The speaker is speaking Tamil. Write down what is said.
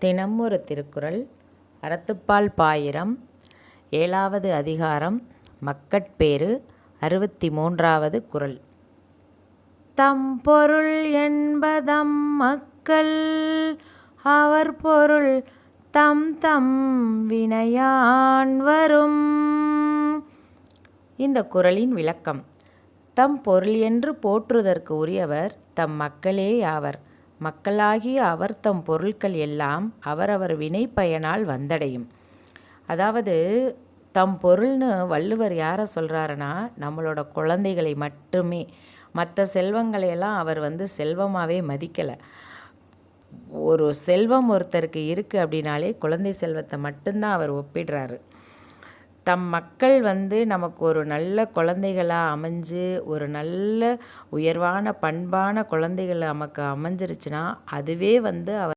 தினம் ஒரு திருக்குறள். அறத்துப்பால் பாயிரம். 7வது அதிகாரம். மக்கட்பேறு. 63வது குறள். தம் பொருள் என்பதம் மக்கள் அவர் பொருள் தம் தம் வினையான் வரும். இந்த குறளின் விளக்கம். தம் பொருள் என்று போற்றுதற்கு உரியவர் தம் மக்களே ஆவர். மக்களாகிய அவர் தம் பொருட்கள் எல்லாம் அவரவர் வினை பயனால் வந்தடையும். அதாவது தம் பொருள்னு வள்ளுவர் யாரை சொல்கிறாருன்னா, நம்மளோட குழந்தைகளை மட்டுமே. மற்ற செல்வங்களையெல்லாம் அவர் செல்வமாகவே மதிக்கலை. ஒரு செல்வம் ஒருத்தருக்கு இருக்குது அப்படின்னாலே குழந்தை செல்வத்தை மட்டும்தான் அவர் ஒப்பிடுறாரு. தம் மக்கள் நமக்கு ஒரு நல்ல குழந்தைகளாக அமைஞ்சு, ஒரு நல்ல உயர்வான பண்பான குழந்தைகள் நமக்கு அமைஞ்சிருச்சுன்னா, அதுவே அவர்